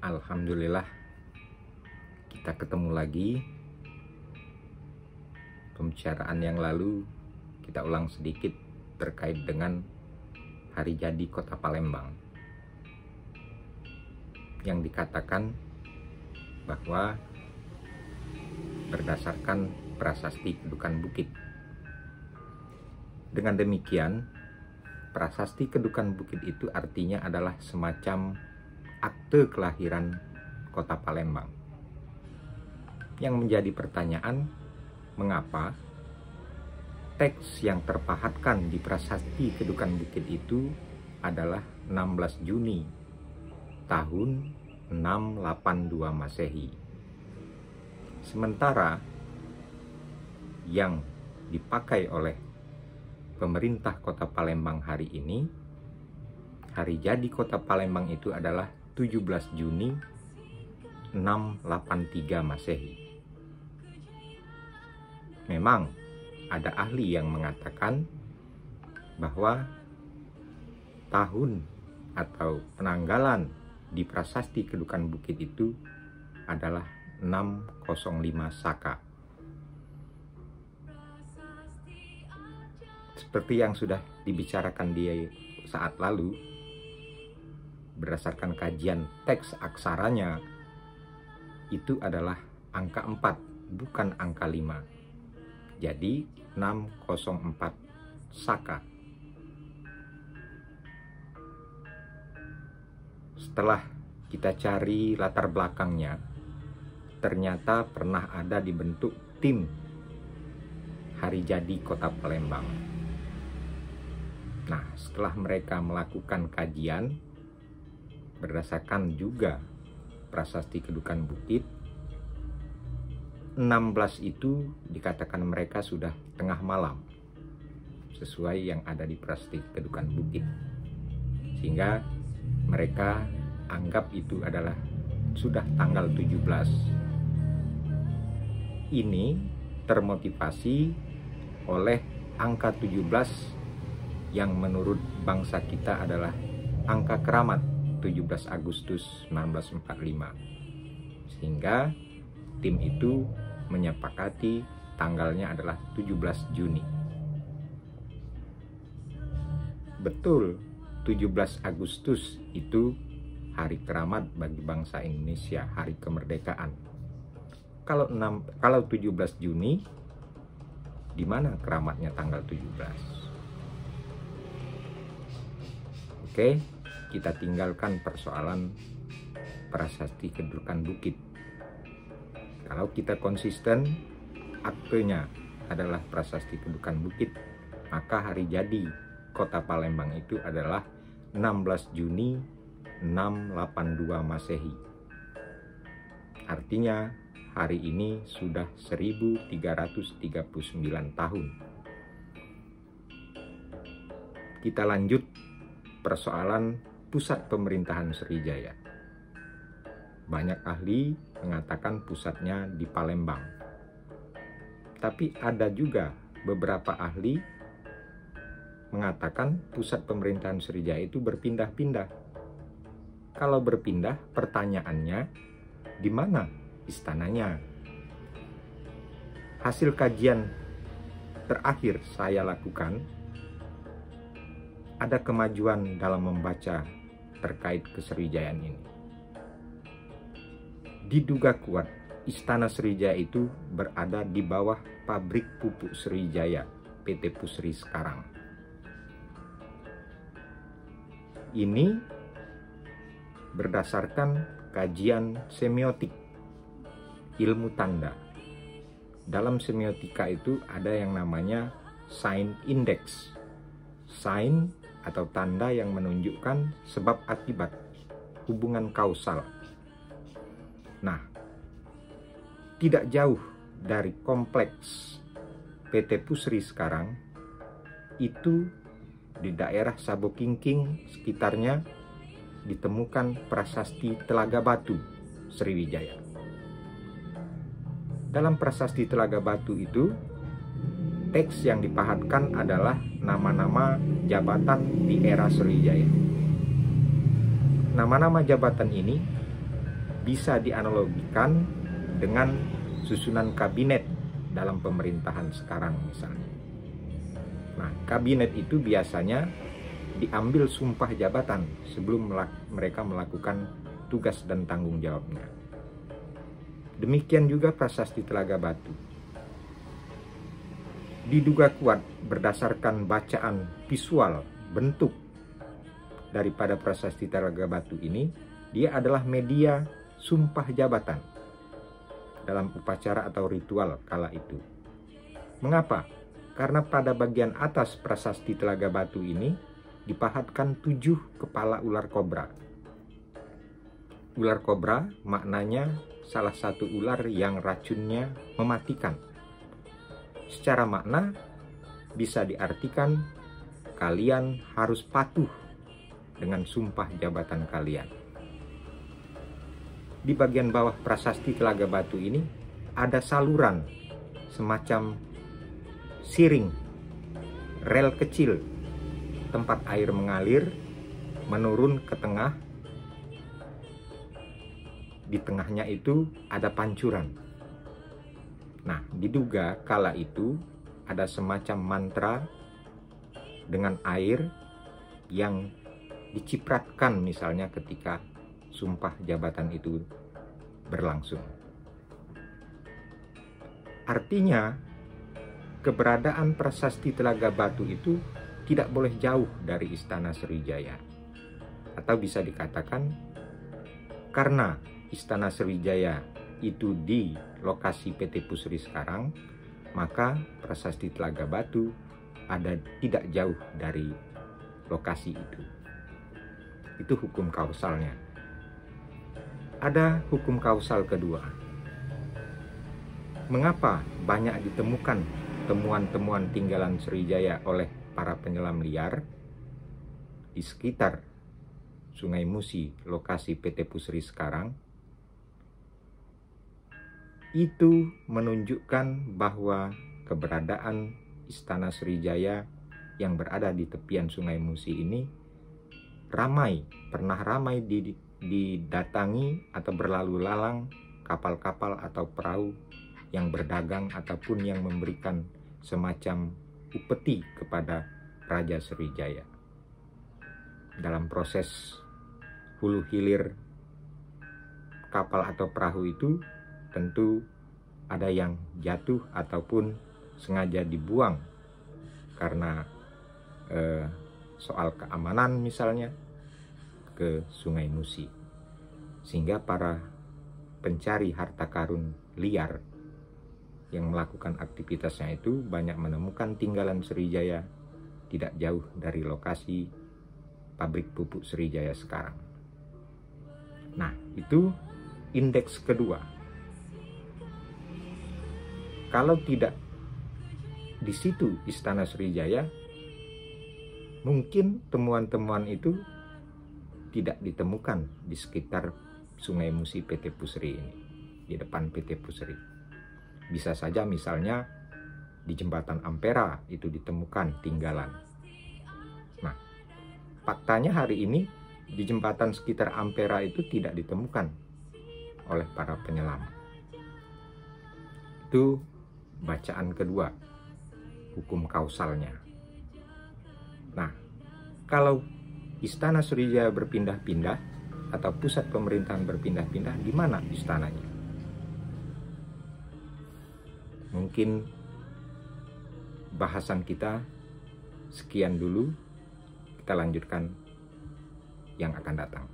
Alhamdulillah kita ketemu lagi. Pembicaraan yang lalu kita ulang sedikit terkait dengan hari jadi Kota Palembang, yang dikatakan bahwa berdasarkan prasasti kedukan bukit. Dengan demikian, prasasti kedukan bukit itu artinya adalah semacam akte kelahiran Kota Palembang. Yang menjadi pertanyaan, mengapa teks yang terpahatkan di prasasti kedukan bukit itu adalah 16 Juni tahun 682 Masehi. Sementara yang dipakai oleh pemerintah Kota Palembang hari ini, hari jadi Kota Palembang itu adalah 17 Juni 683 Masehi. Memang ada ahli yang mengatakan bahwa tahun atau penanggalan di prasasti kedukan bukit itu adalah 605 Saka. Seperti yang sudah dibicarakan di saat lalu, berdasarkan kajian teks aksaranya, itu adalah angka 4, bukan angka 5. Jadi 604 Saka. Setelah kita cari latar belakangnya, ternyata pernah ada dibentuk tim hari jadi Kota Palembang. Nah, setelah mereka melakukan kajian berdasarkan juga prasasti kedukan bukit, 16 itu dikatakan mereka sudah tengah malam sesuai yang ada di prasasti kedukan bukit, sehingga mereka anggap itu adalah sudah tanggal 17. Ini termotivasi oleh angka 17 yang menurut bangsa kita adalah angka keramat, 17 Agustus 1945. Sehingga tim itu menyepakati tanggalnya adalah 17 Juni. Betul, 17 Agustus itu hari keramat bagi bangsa Indonesia, hari kemerdekaan. Kalau 17 Juni, di mana keramatnya tanggal 17? Oke, kita tinggalkan persoalan prasasti kedukan bukit. Kalau kita konsisten, aktenya adalah prasasti kedukan bukit, maka hari jadi Kota Palembang itu adalah 16 Juni 682 Masehi. Artinya hari ini sudah 1339 tahun. Kita lanjut persoalan pusat pemerintahan Sriwijaya. Banyak ahli mengatakan pusatnya di Palembang. Tapi ada juga beberapa ahli mengatakan pusat pemerintahan Sriwijaya itu berpindah-pindah. Kalau berpindah, pertanyaannya, di mana istananya? Hasil kajian terakhir saya lakukan, ada kemajuan dalam membaca terkait kesriwijayaan ini. Diduga kuat Istana Sriwijaya itu berada di bawah pabrik pupuk Sriwijaya, PT Pusri sekarang. Ini berdasarkan kajian semiotik, ilmu tanda. Dalam semiotika itu ada yang namanya sign index. Sign atau tanda yang menunjukkan sebab akibat, hubungan kausal. Nah, tidak jauh dari kompleks PT Pusri sekarang, itu di daerah Sabokingking sekitarnya ditemukan prasasti Telaga Batu Sriwijaya. Dalam prasasti Telaga Batu itu, teks yang dipahatkan adalah nama-nama jabatan di era Sriwijaya. Nama-nama jabatan ini bisa dianalogikan dengan susunan kabinet dalam pemerintahan sekarang misalnya. Nah, kabinet itu biasanya diambil sumpah jabatan sebelum mereka melakukan tugas dan tanggung jawabnya. Demikian juga prasasti Telaga Batu. Diduga kuat berdasarkan bacaan visual bentuk daripada prasasti Telaga Batu ini, dia adalah media sumpah jabatan dalam upacara atau ritual kala itu. Mengapa? Karena pada bagian atas prasasti Telaga Batu ini dipahatkan 7 kepala ular kobra. Ular kobra maknanya salah satu ular yang racunnya mematikan. Secara makna bisa diartikan kalian harus patuh dengan sumpah jabatan kalian. Di bagian bawah prasasti Telaga Batu ini ada saluran semacam siring, rel kecil, tempat air mengalir menurun ke tengah. Di tengahnya itu ada pancuran. Nah, diduga kala itu ada semacam mantra dengan air yang dicipratkan misalnya ketika sumpah jabatan itu berlangsung. Artinya, keberadaan prasasti Telaga Batu itu tidak boleh jauh dari Istana Sriwijaya. Atau bisa dikatakan, karena Istana Sriwijaya itu di lokasi PT Pusri sekarang, maka prasasti Telaga Batu ada tidak jauh dari lokasi itu. Itu hukum kausalnya. Ada hukum kausal kedua. Mengapa banyak ditemukan temuan-temuan tinggalan Sriwijaya oleh para penyelam liar di sekitar Sungai Musi, lokasi PT Pusri sekarang? Itu menunjukkan bahwa keberadaan Istana Sriwijaya yang berada di tepian Sungai Musi ini pernah ramai didatangi atau berlalu lalang kapal-kapal atau perahu yang berdagang ataupun yang memberikan semacam upeti kepada Raja Sriwijaya. Dalam proses hulu hilir kapal atau perahu itu, tentu ada yang jatuh ataupun sengaja dibuang karena soal keamanan misalnya ke Sungai Musi. Sehingga para pencari harta karun liar yang melakukan aktivitasnya itu banyak menemukan tinggalan Sriwijaya tidak jauh dari lokasi pabrik pupuk Sriwijaya sekarang. Nah, itu indeks kedua. Kalau tidak di situ Istana Sriwijaya, mungkin temuan-temuan itu tidak ditemukan di sekitar Sungai Musi PT Pusri ini, di depan PT Pusri. Bisa saja misalnya di Jembatan Ampera itu ditemukan tinggalan. Nah, faktanya hari ini di jembatan sekitar Ampera itu tidak ditemukan oleh para penyelam. Itu bacaan kedua, hukum kausalnya. Nah, kalau Istana Sriwijaya berpindah-pindah atau pusat pemerintahan berpindah-pindah, di mana istananya? Mungkin bahasan kita sekian dulu, kita lanjutkan yang akan datang.